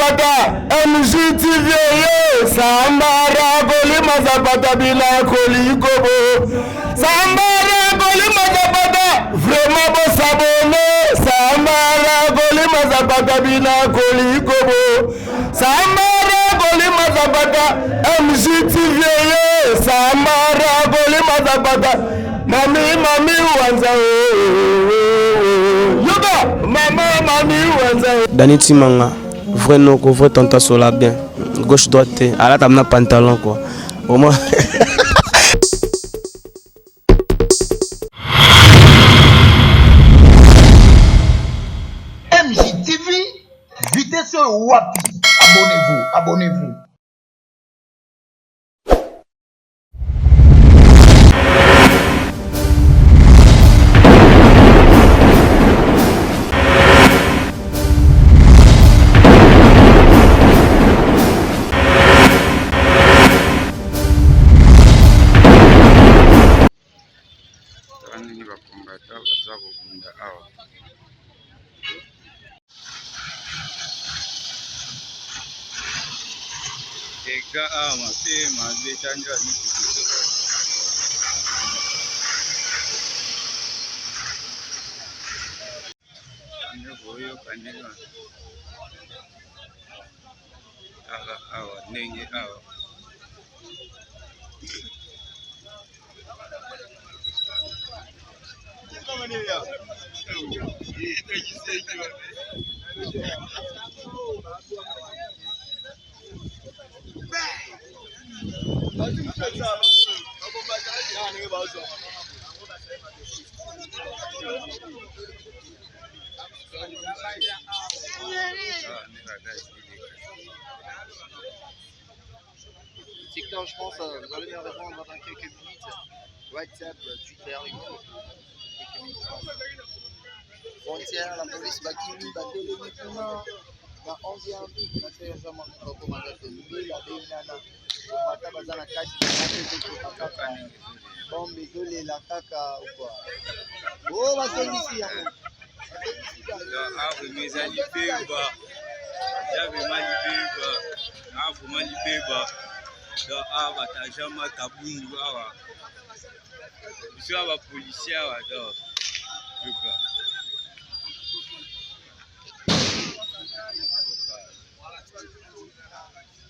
Mazapata, MGTV, Sambara, Goli Mazapata, Bila, Koli, Gobo, Sambara, Goli Mazapata, vraiment beau s'abonner, Sambara, Goli Mazapata, Bila, Koli, Gobo, Sambara, Goli Mazapata, MGTV, Sambara, Goli Mazapata, Mami, Wanza, Yoga, Mami, Wanza. Dani Timanga, vrai nom, vrai tonton Sola bien. Gauche droite, à la table pantalon quoi. Au moins. MJTV, vitesse wapi. Abonnez-vous. TikTok, je pense, vous allez me répondre dans quelques minutes. WhatsApp, Twitter, quelques minutes. Frontière, la police, Bakini, Batele, Mikuna, la 11e, la terre, Jaman, Koko, Mazate, la Bénana, Mata, Bazana, Kati, bon, désolé, la caca ou quoi. Oh, va c'est ici, hein. Mes alliés, j'avais malibé, batajama kabundu awa biso aba policier awa do yoka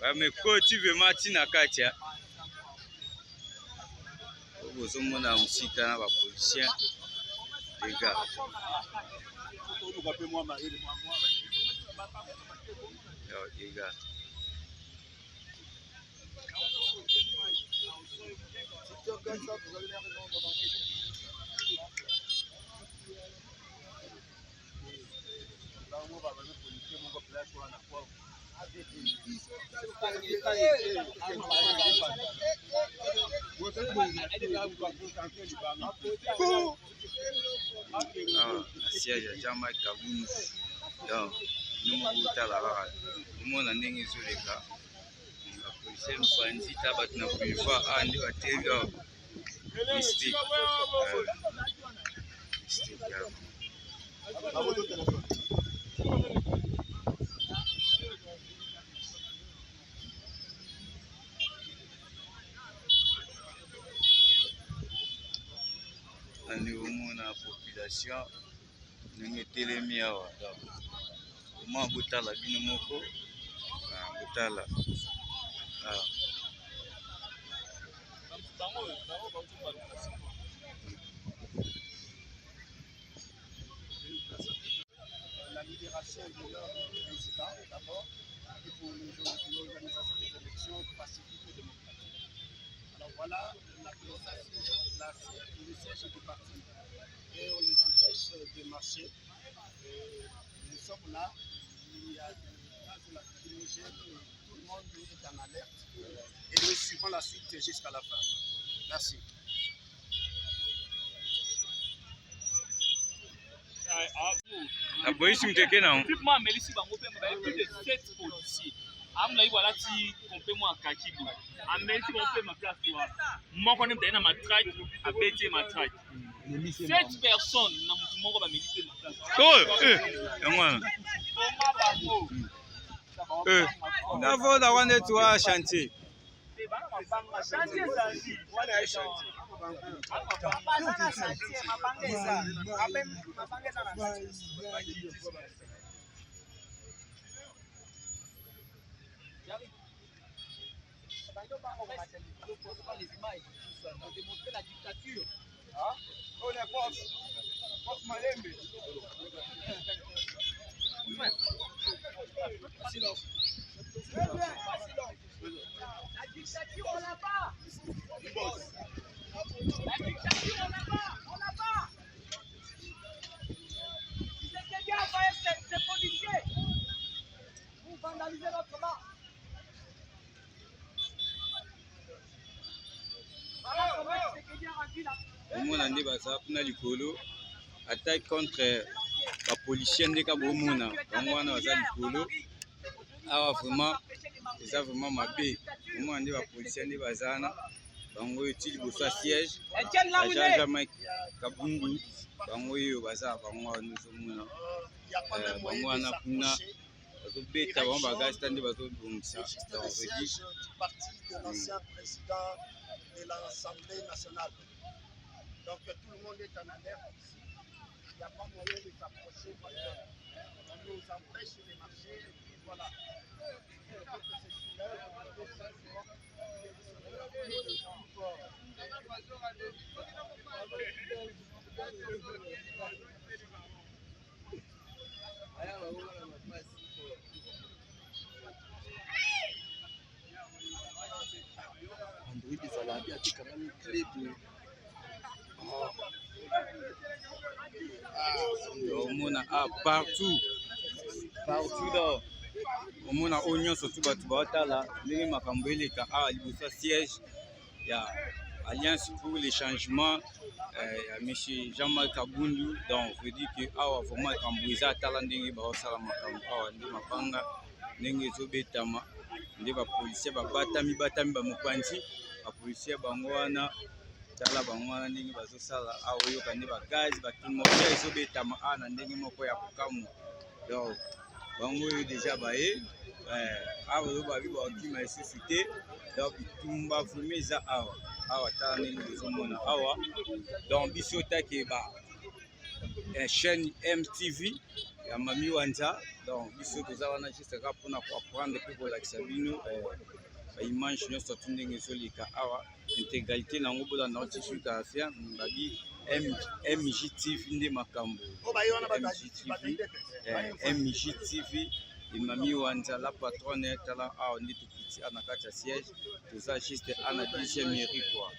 wa me ko tu veux matina katia bozo mona musika na ba policier les gars les gars Comme ça, vous allez me répondre dans quelques minutes. Là, on va venir policier, on va placer sur la foi. siège ya jama kabunu donc nous botala ba mona ndenge ezoleka policier mpanzi ta bato na kuiva andi batega mystique andi omona population ndenge telemi awa oma botala bino moko botala La libération de leur président d'abord et pour l'organisation des élections pacifiques et démocratiques. Alors voilà le siège du parti et on les empêche de marcher. Nous sommes là, il y a des gaz lacrymogènes, tout le monde est en alerte et nous suivons la suite jusqu'à la fin. Merci. aboyisi muteke na moi melisi bango pe ba plus de 7 policiers amla iwala ti kompe mo akaki bo amelisi bango pe ma place wa moko ne mtana matraque abeti matraque 7 personnes na mutu moko ba melisi ma place yangwana Bon, D'abord, on est trois chantier. Démontrer la dictature. La dictature, on l'a pas. La dictature, on l'a pas. On l'a pas. C'est quelqu'un a envoyé ces policiers. Vous vandalisez notre marche. Voilà comment c'est quelqu'un a rendu là. Omona nde baza kuna likolo attaque contre ba policier ndeka bomona bango wana baza likolo awa vraiment eza vraiment mabe omona nde ba policier nde bazana bango eti liboso ya siège agent Jean-Marc Kabundu bango oyo baza bango wana ozomona bango wana kuna bazobeta bango bagasta nde bazobongisa de l'Assemblée nationale. Donc tout le monde est en alerte. Il n'y a pas moyen de s'approcher parce qu'on nous empêche de marcher. Voilà. omona partout dans omona oyo nyonso tu bato baotala ndenge makambo eleka awa liboso ya siège ya alliance pour les changements ya monsieur Jean-Marc Kabundu. Donc veut dire que awa vraiment makambo eza atala ndenge baosala makambo awa nde mapanga ndenge ezobetama nde bapolisier batami bamopanzi bapolisier bango wana tala bango wana ndenge bazosala awa oyoka nde bagazi batimotele ezobetama awa na ndenge moko ya kokamwa. Donc bango oyo deja baye awa oyo babi bakima esusu te. Donc bitumba vraimen eza awa tala ndenge tozomona awa. Donc biso otake chaîne MTV ya Mami Wanza. Donc biso toza wana juste kaka mpona koapprendre mpe kolakisa bino baimage nyonso tu ndenge ezoleka awa intégralité nango bolanda ngo tisuka affaire babi MJTV nde makambo MJTV Mami Wanza la patronne tala awa nde tokiti ana kati ya siège toza juste ana 10e mairie quoi.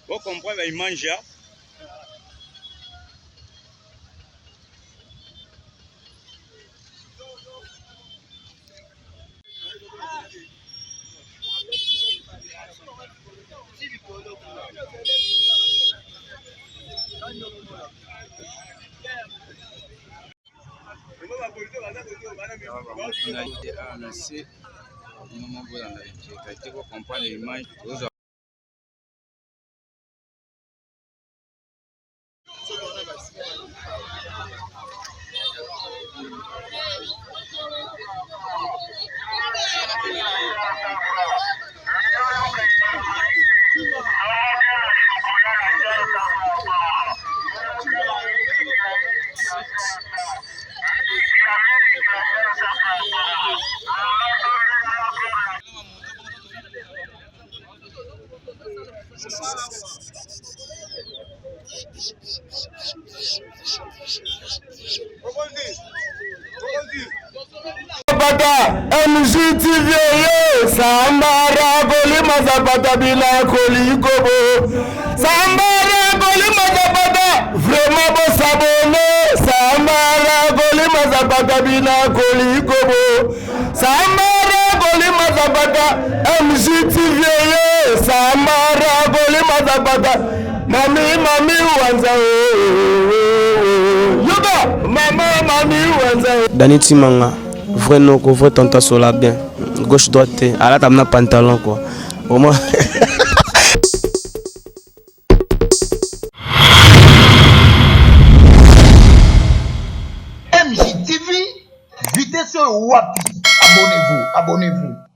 Vous comprenez, il mange. Vous comprenez l'image. zapata MJTV Sambara kolima zapata bila kolikobo Sambara kolima zapata vraiment bo sabone Sambara kolima zapata bila kolikobo Sambara kolima zapata MJTV Sambara kolima zapata mami wanza yoga mami wanza Dani Timanga, vrai no, vrai tanta sola bien. Gauche droite, à la table pantalon quoi. Au moins. MJTV, vitesse wapi. Abonnez-vous.